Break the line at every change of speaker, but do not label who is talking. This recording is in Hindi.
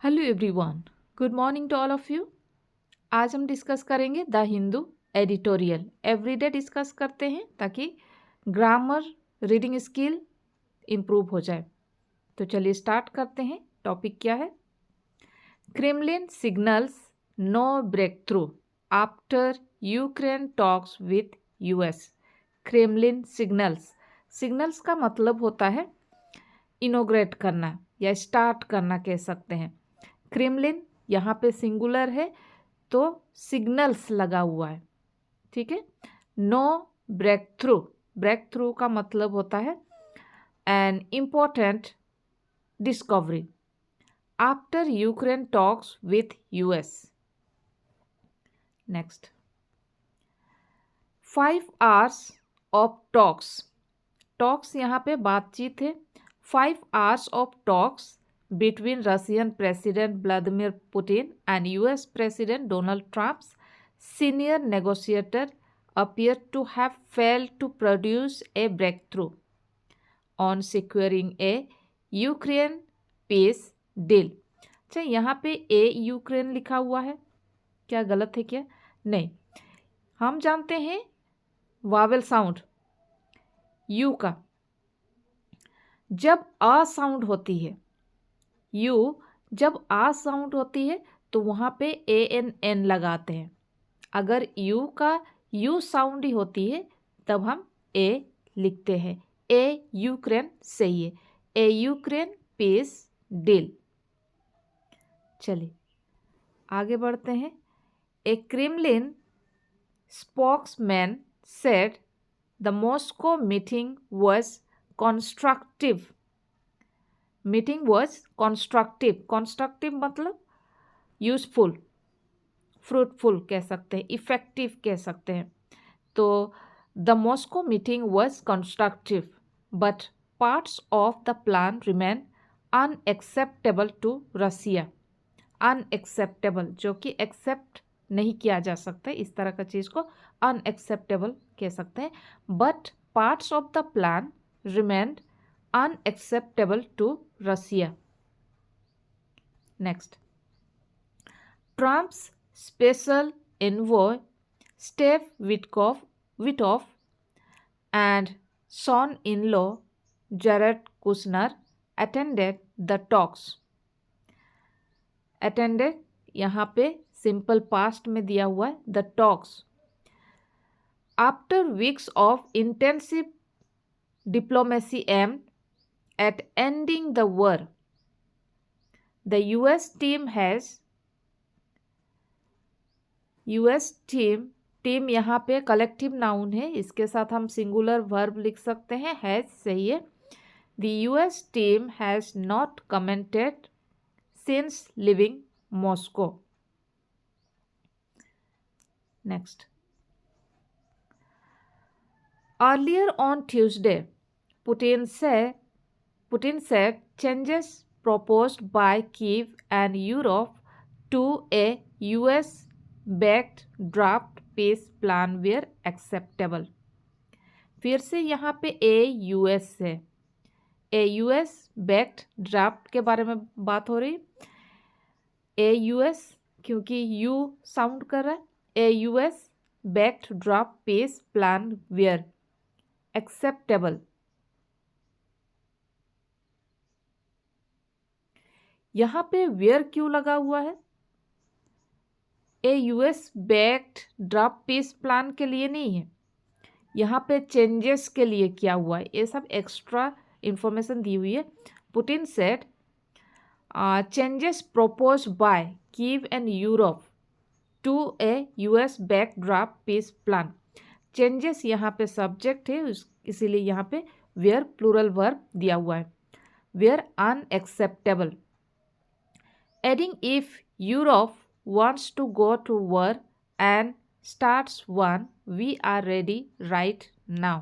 Hello everyone, good morning to all of you. आज हम डिस्कस करेंगे the Hindu editorial. Everyday discuss करते हैं ताकि ग्रामर, रीडिंग स्किल इम्प्रूव हो जाए। तो चलिए स्टार्ट करते हैं। टॉपिक क्या है? Kremlin signals no breakthrough after Ukraine talks with US. Kremlin signals का मतलब होता है इनोग्रेट करना या स्टार्ट करना कह सकते हैं। क्रेमलिन यहाँ पे सिंगुलर है तो सिग्नल्स लगा हुआ है, ठीक है। नो ब्रेक थ्रू का मतलब होता है an important discovery after Ukraine talks with US. Next, 5 hours of talks यहाँ पे बातचीत है। 5 hours of talks between Russian President Vladimir Putin and US President Donald Trump's senior negotiator appeared to have failed to produce a breakthrough on securing a Ukraine peace deal। अच्छा, यहाँ पे ए यूक्रेन लिखा हुआ है, क्या गलत है क्या? नहीं, हम जानते हैं वावेल साउंड यू का जब अ साउंड होती है, यू जब आ साउंड होती है तो वहाँ पे एन लगाते हैं। अगर यू का यू साउंड ही होती है तब हम ए लिखते हैं। ए यूक्रेन सही है, ए यूक्रेन पीस डील। चलिए आगे बढ़ते हैं। A Kremlin spokesman said the Moscow meeting was constructive. Meeting was constructive मतलब यूजफुल, फ्रूटफुल कह सकते हैं, इफेक्टिव कह सकते हैं। तो the Moscow meeting was constructive but parts of the plan remain unacceptable to Russia. Unacceptable जो कि एक्सेप्ट नहीं किया जा सकता, इस तरह का चीज़ को अनएक्सेप्टेबल कह सकते हैं। But parts of the plan remained unacceptable to Russia. Next, Trump's special envoy Steve Witkoff and son-in-law Jared Kushner attended the talks. Attended यहाँ पे simple past में दिया हुआ है the talks. After weeks of intensive diplomacy aimed at ending the war, the US team यहाँ पे कलेक्टिव नाउन है, इसके साथ हम सिंगुलर वर्ब लिख सकते हैं, हैज सही है। The US team has not commented since leaving Moscow. Next, earlier on Tuesday, Putin said changes proposed by Kyiv and Europe to a US-backed draft peace plan were acceptable. फिर से यहाँ पे US है, US-backed draft के बारे में बात हो रही। US क्योंकि U साउंड कर रहा है, US-backed draft peace plan were acceptable। यहाँ पे वेयर क्यों लगा हुआ है? A US backed draft peace plan के लिए नहीं है, यहाँ पे चेंजेस के लिए किया हुआ है। ये सब एक्स्ट्रा इंफॉर्मेशन दी हुई है। Putin said changes propose by Kyiv and Europe to a US backed draft peace plan. Changes यहाँ पे सब्जेक्ट है, इसीलिए यहाँ पे वेयर प्लूरल वर्ब दिया हुआ है। Were unacceptable, adding if Europe wants to go to war and starts one, we are ready right now.